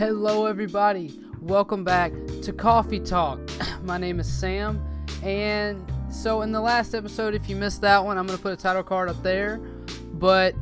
Hello everybody, welcome back to Coffee Talk. My name is Sam, and so in the last episode, if you missed that one, I'm going to put a title card up there, but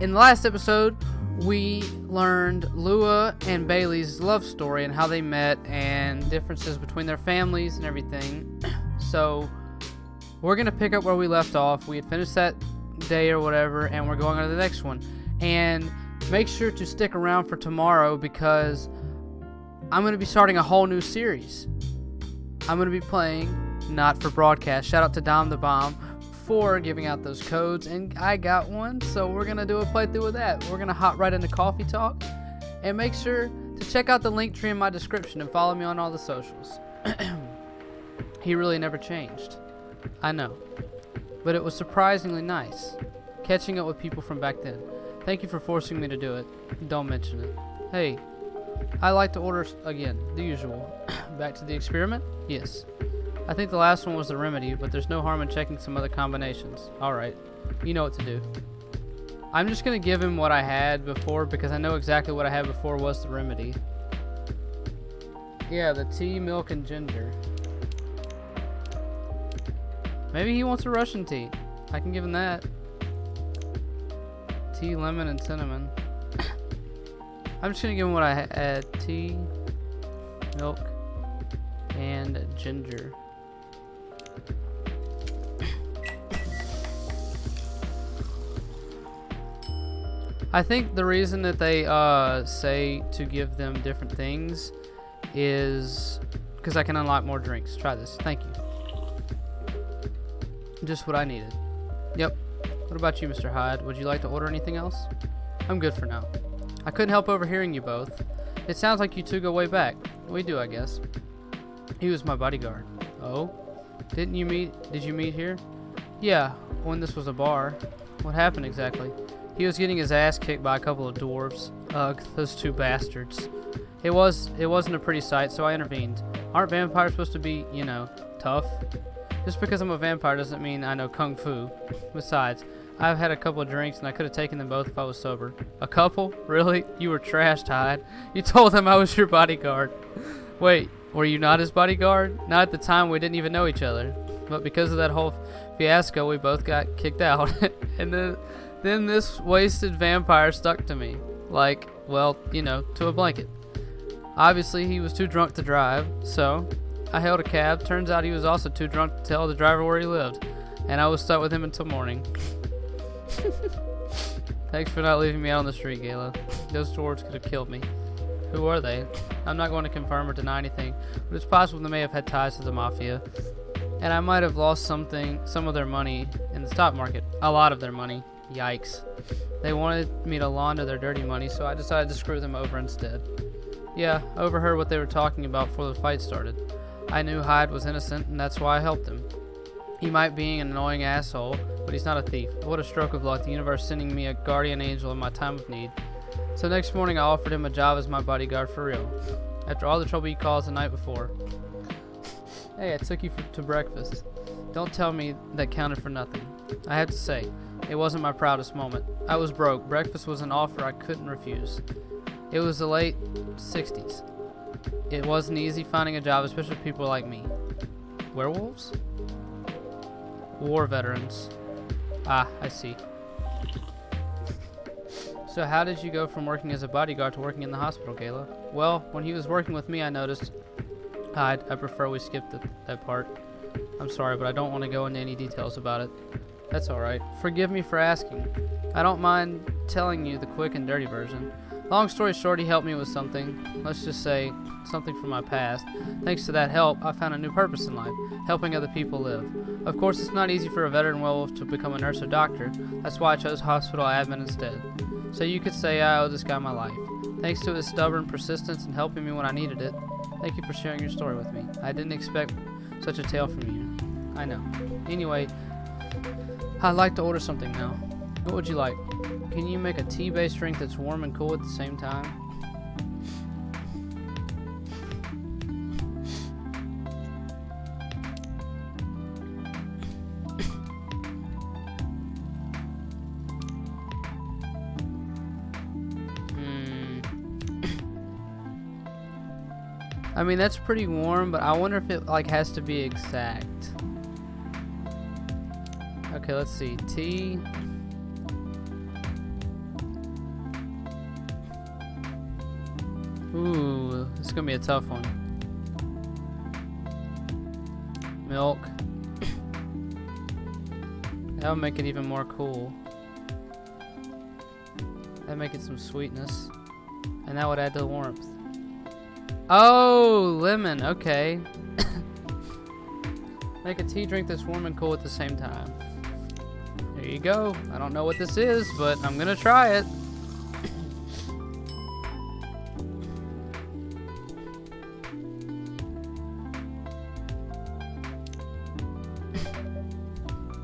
in the last episode, we learned Lua and Bailey's love story and how they met and differences between their families and everything. So we're going to pick up where we left off. We had finished that day or whatever, and we're going on to the next one. And make sure to stick around for tomorrow because I'm going to be starting a whole new series. I'm going to be playing Not for Broadcast. Shout out to Dom the Bomb for giving out those codes, and I got one, so we're going to do a playthrough with that. We're going to hop right into Coffee Talk, and make sure to check out the link tree in my description and follow me on all the socials. He really never changed. I know. But it was surprisingly nice catching up with people from back then. Thank you for forcing me to do it. Don't mention it. Hey, I like to order again, the usual. Back to the experiment? Yes. I think the last one was the remedy, but there's no harm in checking some other combinations. Alright, you know what to do. I'm just going to give him what I had before because I know exactly what I had before was the remedy. Yeah, the tea, milk, and ginger. Maybe he wants a Russian tea. I can give him that. Tea, lemon, and cinnamon. I'm just gonna give him what I had. Tea, milk, and ginger. I think the reason that they say to give them different things is because I can unlock more drinks. Try this. Thank you. Just what I needed. Yep. What about you, Mr. Hyde? Would you like to order anything else? I'm good for now. I couldn't help overhearing you both. It sounds like you two go way back. We do, I guess. He was my bodyguard. Oh? Did you meet here? Yeah, when this was a bar. What happened exactly? He was getting his ass kicked by a couple of dwarves. Ugh, those two bastards. It wasn't a pretty sight, so I intervened. Aren't vampires supposed to be, you know, tough? Just because I'm a vampire doesn't mean I know kung fu. Besides, I've had a couple of drinks and I could have taken them both if I was sober. A couple? Really? You were trashed, Hyde. You told them I was your bodyguard. Wait, were you not his bodyguard? Not at the time, we didn't even know each other. But because of that whole fiasco, we both got kicked out. And then this wasted vampire stuck to me. Like, well, you know, to a blanket. Obviously, he was too drunk to drive, so I hailed a cab. Turns out he was also too drunk to tell the driver where he lived, and I was stuck with him until morning. Thanks for not leaving me out on the street, Gayla. Those dwarves could have killed me. Who are they? I'm not going to confirm or deny anything, but it's possible they may have had ties to the mafia, and I might have lost some of their money in the stock market. A lot of their money. Yikes. They wanted me to launder their dirty money, so I decided to screw them over instead. Yeah, I overheard what they were talking about before the fight started. I knew Hyde was innocent, and that's why I helped him. He might be an annoying asshole, but he's not a thief. What a stroke of luck, the universe sending me a guardian angel in my time of need. So next morning I offered him a job as my bodyguard for real. After all the trouble he caused the night before. Hey, I took you to breakfast. Don't tell me that counted for nothing. I have to say, it wasn't my proudest moment. I was broke. Breakfast was an offer I couldn't refuse. It was the late 60s. It wasn't easy finding a job, especially for people like me. Werewolves? War veterans. Ah, I see. So how did you go from working as a bodyguard to working in the hospital, Gayla? Well, when he was working with me, I noticed... I prefer we skip that part. I'm sorry, but I don't want to go into any details about it. That's alright. Forgive me for asking. I don't mind telling you the quick and dirty version. Long story short, he helped me with something. Let's just say, something from my past. Thanks to that help, I found a new purpose in life. Helping other people live. Of course, it's not easy for a veteran werewolf to become a nurse or doctor. That's why I chose hospital admin instead. So you could say I owe this guy my life. Thanks to his stubborn persistence and helping me when I needed it. Thank you for sharing your story with me. I didn't expect such a tale from you. I know. Anyway, I'd like to order something now. What would you like? Can you make a tea-based drink that's warm and cool at the same time? I mean, that's pretty warm, but I wonder if it like has to be exact. Okay, let's see. Tea. Ooh, this is gonna be a tough one. Milk. That'll make it even more cool. That'd make it some sweetness. And that would add to the warmth. Oh, lemon. Okay. Make a tea drink that's warm and cool at the same time. There you go. I don't know what this is, but I'm gonna try it.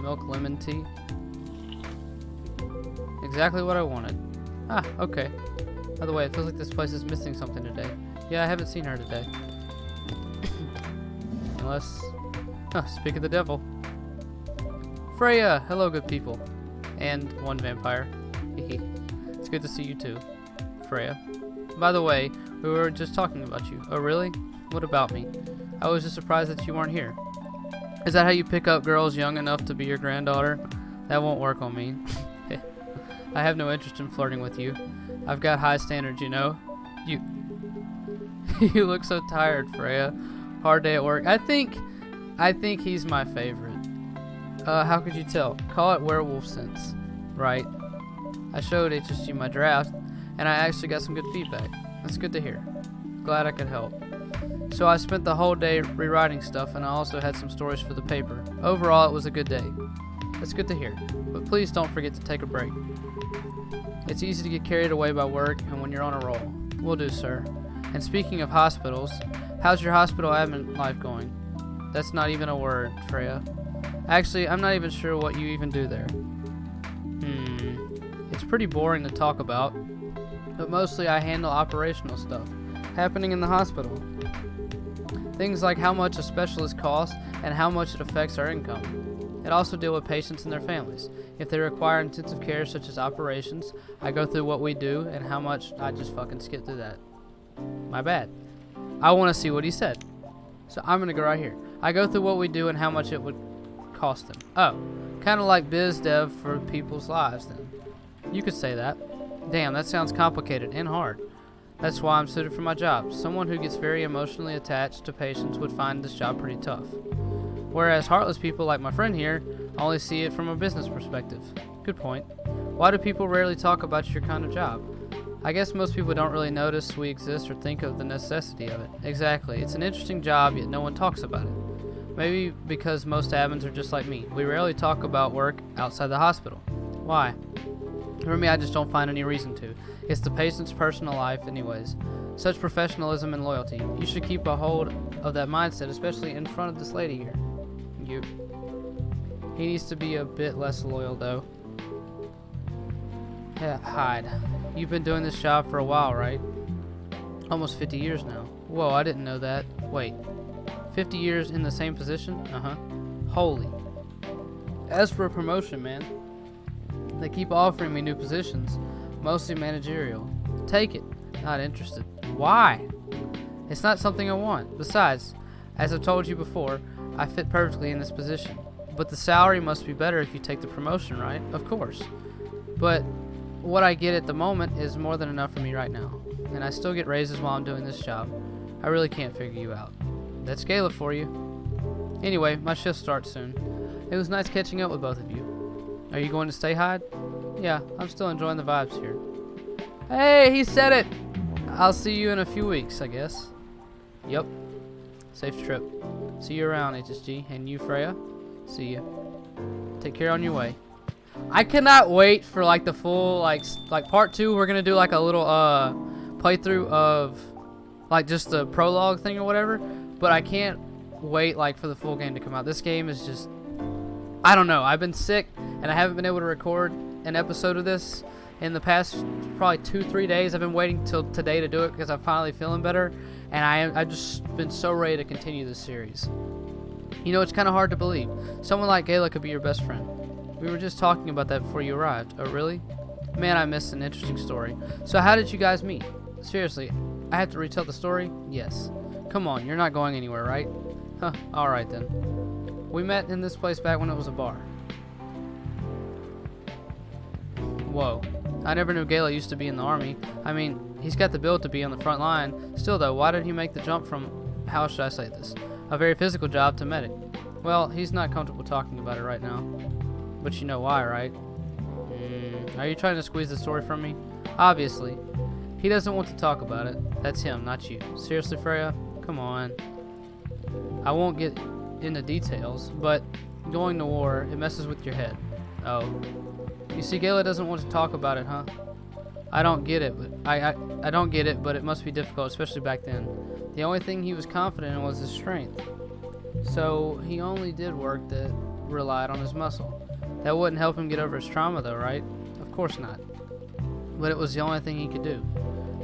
Milk lemon tea. Exactly what I wanted. Ah, okay. By the way, it feels like this place is missing something today. Yeah, I haven't seen her today. Unless... speak of the devil. Freya! Hello, good people. And one vampire. It's good to see you too, Freya. By the way, we were just talking about you. Oh, really? What about me? I was just surprised that you weren't here. Is that how you pick up girls young enough to be your granddaughter? That won't work on me. I have no interest in flirting with you. I've got high standards, you know. You you look so tired, Freya. Hard day at work. I think he's my favorite. How could you tell? Call it werewolf sense, right? I showed HSG my draft, and I actually got some good feedback. That's good to hear. Glad I could help. So I spent the whole day rewriting stuff, and I also had some stories for the paper. Overall, it was a good day. That's good to hear. But please don't forget to take a break. It's easy to get carried away by work and when you're on a roll. Will do, sir. And speaking of hospitals, how's your hospital admin life going? That's not even a word, Freya. Actually, I'm not even sure what you even do there. It's pretty boring to talk about, but mostly I handle operational stuff happening in the hospital. Things like how much a specialist costs and how much it affects our income. It also deals with patients and their families. If they require intensive care such as operations, I go through what we do and how much. I just fucking skip through that. My bad. I want to see what he said. So I'm going to go right here. I go through what we do and how much it would cost them. Oh, kind of like biz dev for people's lives then. You could say that. Damn, that sounds complicated and hard. That's why I'm suited for my job. Someone who gets very emotionally attached to patients would find this job pretty tough. Whereas heartless people like my friend here only see it from a business perspective. Good point. Why do people rarely talk about your kind of job? I guess most people don't really notice we exist or think of the necessity of it. Exactly. It's an interesting job, yet no one talks about it. Maybe because most admins are just like me. We rarely talk about work outside the hospital. Why? For me, I just don't find any reason to. It's the patient's personal life anyways. Such professionalism and loyalty. You should keep a hold of that mindset, especially in front of this lady here. He needs to be a bit less loyal, though. Yeah, hide. You've been doing this job for a while, right? Almost 50 years now. Whoa, I didn't know that. Wait. 50 years in the same position? Uh-huh. Holy. As for a promotion, man, they keep offering me new positions, mostly managerial. Take it. Not interested. Why? It's not something I want. Besides, as I've told you before, I fit perfectly in this position. But the salary must be better if you take the promotion, right? Of course. But what I get at the moment is more than enough for me right now. And I still get raises while I'm doing this job. I really can't figure you out. That's Gala for you. Anyway, my shift starts soon. It was nice catching up with both of you. Are you going to stay hide? Yeah, I'm still enjoying the vibes here. Hey, he said it! I'll see you in a few weeks, I guess. Yep. Safe trip. See you around, HSG. And you, Freya? See you. Take care on your way. I cannot wait for like the full like part 2. We're gonna do like a little playthrough of like just the prologue thing or whatever. But I can't wait like for the full game to come out. This game is just, I don't know. I've been sick and I haven't been able to record an episode of this in the past probably 2-3 days. I've been waiting till today to do it because I'm finally feeling better, and I've just been so ready to continue this series. You know, it's kind of hard to believe. Someone like Gala could be your best friend. We were just talking about that before you arrived. Oh, really? Man, I missed an interesting story. So how did you guys meet? Seriously, I have to retell the story? Yes. Come on, you're not going anywhere, right? Huh, alright then. We met in this place back when it was a bar. Whoa. I never knew Gala used to be in the army. I mean, he's got the build to be on the front line. Still though, why did he make the jump from, how should I say this, a very physical job to medic? Well, he's not comfortable talking about it right now. But you know why, right? Are you trying to squeeze the story from me? Obviously. He doesn't want to talk about it. That's him, not you. Seriously, Freya? Come on. I won't get into details, but going to war, it messes with your head. Oh. You see, Gala doesn't want to talk about it, huh? I don't get it, but I don't get it, but it must be difficult, especially back then. The only thing he was confident in was his strength. So he only did work that relied on his muscle. That wouldn't help him get over his trauma, though, right? Of course not. But it was the only thing he could do.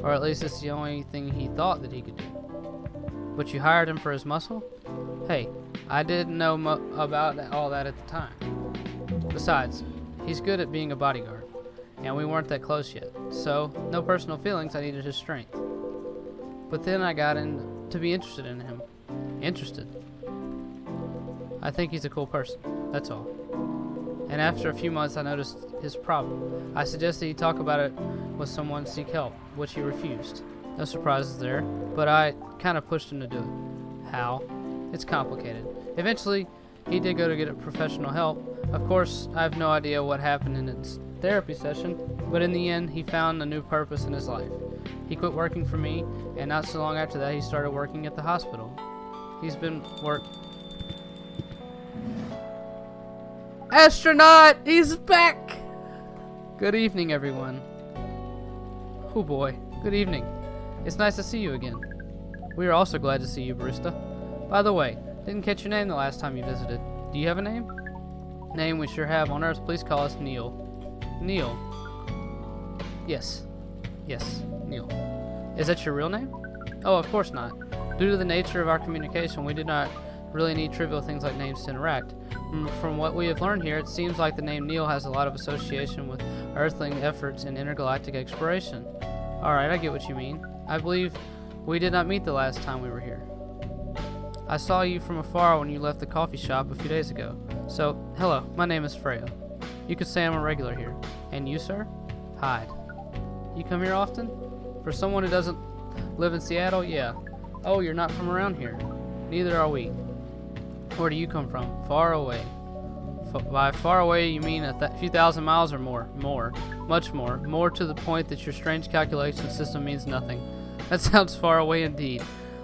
Or at least it's the only thing he thought that he could do. But you hired him for his muscle? Hey, I didn't know about all that at the time. Besides, he's good at being a bodyguard, and we weren't that close yet. So, no personal feelings, I needed his strength. But then I got to be interested in him. Interested? I think he's a cool person, that's all. And after a few months, I noticed his problem. I suggested he talk about it with someone, seek help, which he refused. No surprises there, but I kind of pushed him to do it. How? It's complicated. Eventually, he did go to get professional help. Of course, I have no idea what happened in his therapy session, but in the end, he found a new purpose in his life. He quit working for me, and not so long after that, he started working at the hospital. He's been Astronaut! He's back! Good evening, everyone. Oh boy, good evening. It's nice to see you again. We are also glad to see you, Barista. By the way, didn't catch your name the last time you visited. Do you have a name? Name we sure have on Earth. Please call us Neil. Neil. Yes. Yes, Neil. Is that your real name? Oh, of course not. Due to the nature of our communication, we did not really need trivial things like names to interact. From what we have learned here, it seems like the name Neil has a lot of association with Earthling efforts in intergalactic exploration. Alright, I get what you mean. I believe we did not meet the last time we were here. I saw you from afar when you left the coffee shop a few days ago. So, hello, my name is Freya. You could say I'm a regular here. And you, sir? Hyde. You come here often? For someone who doesn't live in Seattle, yeah. Oh, you're not from around here. Neither are we. Where do you come from? Far away. By far away, you mean a few thousand miles or more? More. Much more. More to the point that your strange calculation system means nothing. That sounds far away indeed.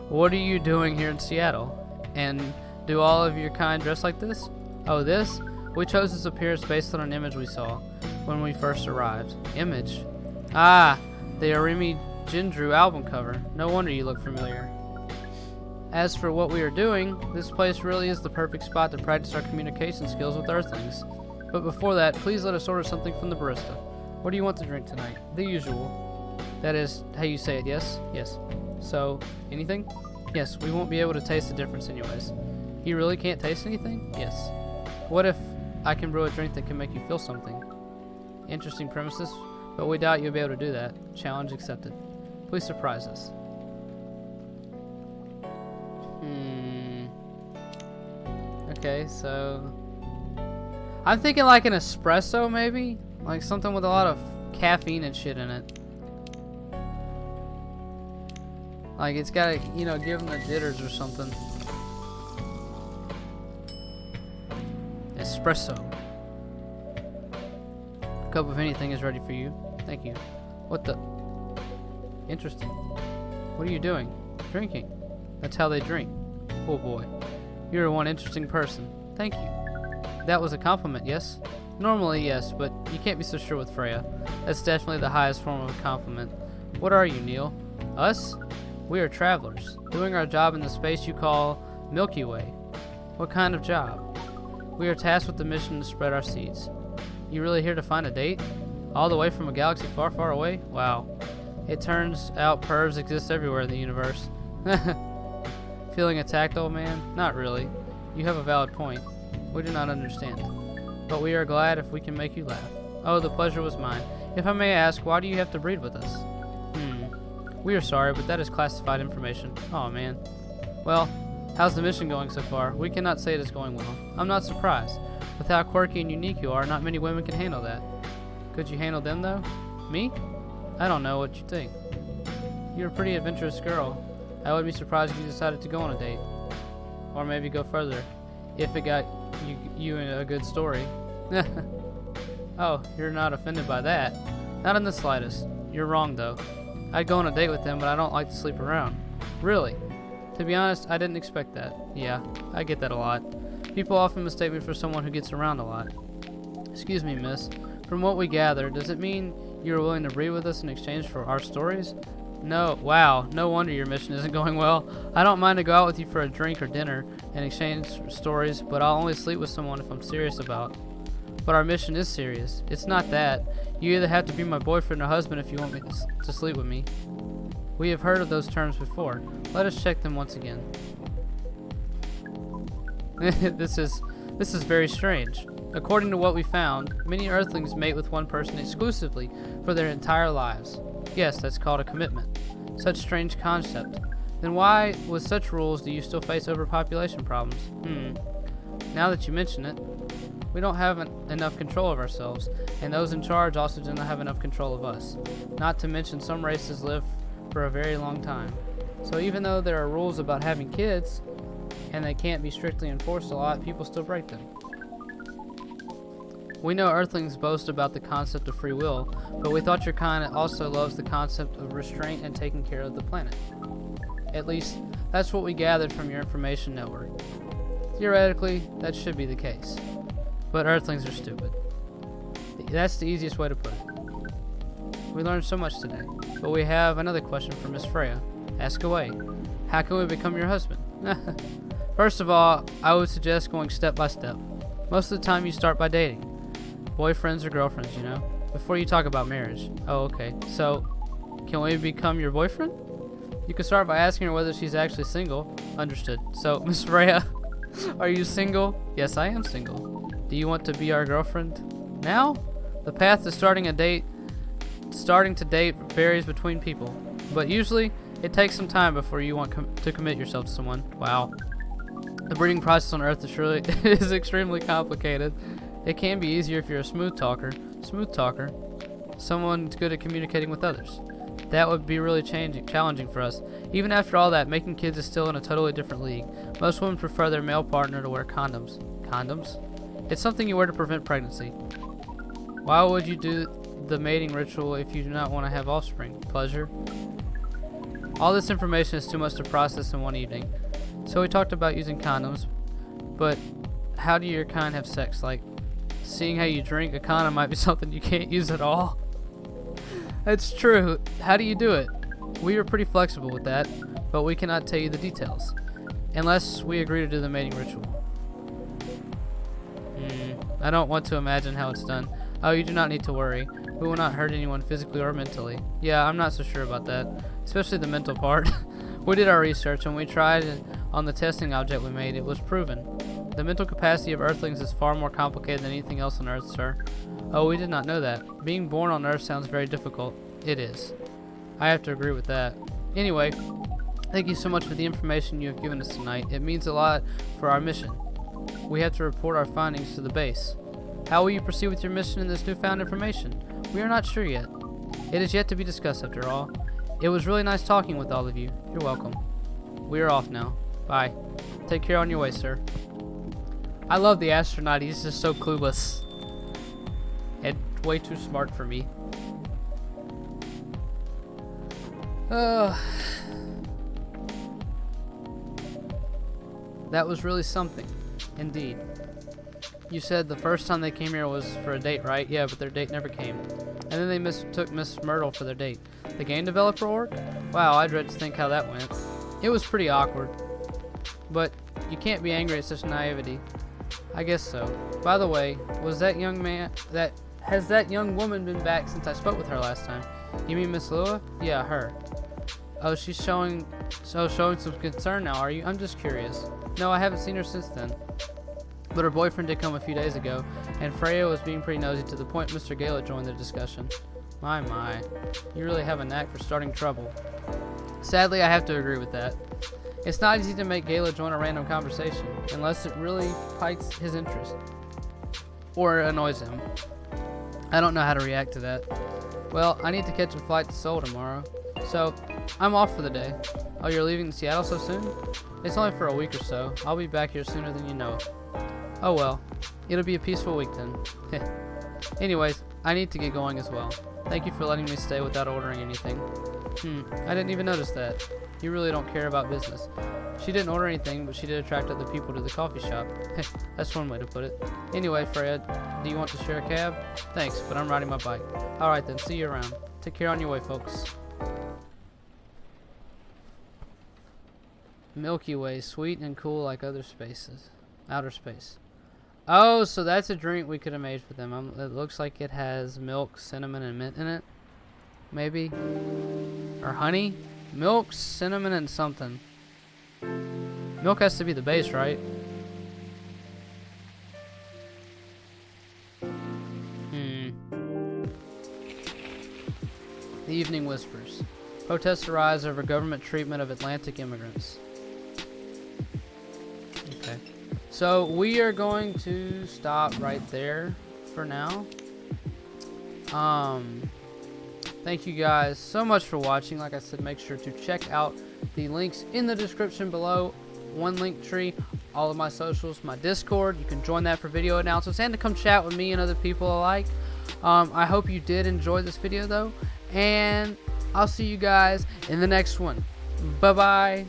What are you doing here in Seattle? And do all of your kind dress like this? Oh, this? We chose this appearance based on an image we saw when we first arrived. Image? Ah, the Arimi Jindru album cover. No wonder you look familiar. As for what we are doing, this place really is the perfect spot to practice our communication skills with Earthlings. But before that, please let us order something from the barista. What do you want to drink tonight? The usual. That is how you say it, yes? Yes. So, anything? Yes, we won't be able to taste the difference anyways. You really can't taste anything? Yes. What if I can brew a drink that can make you feel something? Interesting premises, but we doubt you'll be able to do that. Challenge accepted. Please surprise us. Okay, so I'm thinking like an espresso maybe? Like something with a lot of caffeine and shit in it. Like it's gotta, you know, give them the jitters or something. Espresso. A cup of anything is ready for you. Thank you. What the? Interesting. What are you doing? Drinking. That's how they drink. Oh boy. You're one interesting person. Thank you. That was a compliment, yes? Normally, yes, but you can't be so sure with Freya. That's definitely the highest form of a compliment. What are you, Neil? Us? We are travelers, doing our job in the space you call Milky Way. What kind of job? We are tasked with the mission to spread our seeds. You really here to find a date? All the way from a galaxy far, far away? Wow. It turns out pervs exist everywhere in the universe. Feeling attacked, old man? Not really. You have a valid point. We do not understand. But we are glad if we can make you laugh. Oh, the pleasure was mine. If I may ask, why do you have to breed with us? We are sorry, but that is classified information. Oh man. Well, how's the mission going so far? We cannot say it is going well. I'm not surprised. With how quirky and unique you are, not many women can handle that. Could you handle them, though? Me? I don't know what you think. You're a pretty adventurous girl. I would be surprised if you decided to go on a date. Or maybe go further, if it got you in a good story. Oh, you're not offended by that? Not in the slightest. You're wrong, though. I'd go on a date with him, but I don't like to sleep around. Really? To be honest, I didn't expect that. Yeah, I get that a lot. People often mistake me for someone who gets around a lot. Excuse me, miss. From what we gather, does it mean you're willing to breed with us in exchange for our stories? No. Wow, no wonder your mission isn't going well. I don't mind to go out with you for a drink or dinner and exchange stories, but I'll only sleep with someone if I'm serious about. But our mission is serious. It's not that. You either have to be my boyfriend or husband if you want me to sleep with me. We have heard of those terms before. Let us check them once again. This is very strange. According to what we found, many Earthlings mate with one person exclusively for their entire lives. Yes, that's called a commitment. Such strange concept. Then why, with such rules, do you still face overpopulation problems? Now that you mention it, we don't have enough control of ourselves, and those in charge also do not have enough control of us. Not to mention some races live for a very long time. So even though there are rules about having kids, and they can't be strictly enforced a lot, people still break them. We know Earthlings boast about the concept of free will, but we thought your kind also loves the concept of restraint and taking care of the planet. At least, that's what we gathered from your information network. Theoretically, that should be the case. But Earthlings are stupid. That's the easiest way to put it. We learned so much today, but we have another question for Miss Freya. Ask away. How can we become your husband? First of all, I would suggest going step by step. Most of the time you start by dating. Boyfriends or girlfriends, you know, before you talk about marriage. Oh, okay. So, can we become your boyfriend? You can start by asking her whether she's actually single. Understood. So, Miss Freya, are you single? Yes, I am single. Do you want to be our girlfriend? Now? The path to starting to date varies between people, but usually it takes some time before you want to commit yourself to someone. Wow. The breeding process on Earth is extremely complicated. It can be easier if you're a smooth talker, someone good at communicating with others. That would be really challenging for us. Even after all that, making kids is still in a totally different league. Most women prefer their male partner to wear condoms. Condoms? It's something you wear to prevent pregnancy. Why would you do the mating ritual if you do not want to have offspring? Pleasure? All this information is too much to process in one evening. So we talked about using condoms, but how do your kind have sex? Like, seeing how you drink a condom might be something you can't use at all. It's true. How do you do it? We are pretty flexible with that, but we cannot tell you the details, unless we agree to do the mating ritual. I don't want to imagine how it's done. Oh, you do not need to worry. We will not hurt anyone physically or mentally. Yeah, I'm not so sure about that, especially the mental part. We did our research and we tried it on the testing object we made. It was proven. The mental capacity of Earthlings is far more complicated than anything else on Earth, sir. Oh, we did not know that. Being born on Earth sounds very difficult. It is. I have to agree with that. Anyway, thank you so much for the information you have given us tonight. It means a lot for our mission. We have to report our findings to the base. How will you proceed with your mission in this newfound information? We are not sure yet. It is yet to be discussed after all. It was really nice talking with all of you. You're welcome. We are off now. Bye. Take care on your way, sir. I love the astronaut. He's just so clueless. And way too smart for me. That was really something. Indeed. You said the first time they came here was for a date, right? Yeah, but their date never came. And then they mistook Miss Myrtle for their date. The game developer org? Wow, I dread to think how that went. It was pretty awkward. But you can't be angry at such naivety. I guess so. By the way, has that young woman been back since I spoke with her last time? You mean Miss Lua? Yeah, her. Oh, she's showing some concern now, are you? I'm just curious. No, I haven't seen her since then. But her boyfriend did come a few days ago, and Freya was being pretty nosy to the point Mr. Gala joined the discussion. My. You really have a knack for starting trouble. Sadly, I have to agree with that. It's not easy to make Gala join a random conversation, unless it really piques his interest. Or annoys him. I don't know how to react to that. Well, I need to catch a flight to Seoul tomorrow, so I'm off for the day. Oh, you're leaving Seattle so soon? It's only for a week or so. I'll be back here sooner than you know. Oh well, it'll be a peaceful week then. Anyways, I need to get going as well. Thank you for letting me stay without ordering anything. I didn't even notice that. You really don't care about business. She didn't order anything, but she did attract other people to the coffee shop. That's one way to put it. Anyway, Fred, do you want to share a cab? Thanks, but I'm riding my bike. Alright then, see you around. Take care on your way, folks. Milky Way, sweet and cool like other spaces. Outer space. Oh, so that's a drink we could have made for them. It looks like it has milk, cinnamon, and mint in it. Maybe. Or honey? Milk, cinnamon, and something. Milk has to be the base, right? The Evening Whispers. Protests arise over government treatment of Atlantic immigrants. Okay. So we are going to stop right there for now. Thank you guys so much for watching. Like I said, make sure to check out the links in the description below. One link tree, all of my socials, my Discord. You can join that for video announcements and to come chat with me and other people alike. I hope you did enjoy this video though, and I'll see you guys in the next one. Bye bye.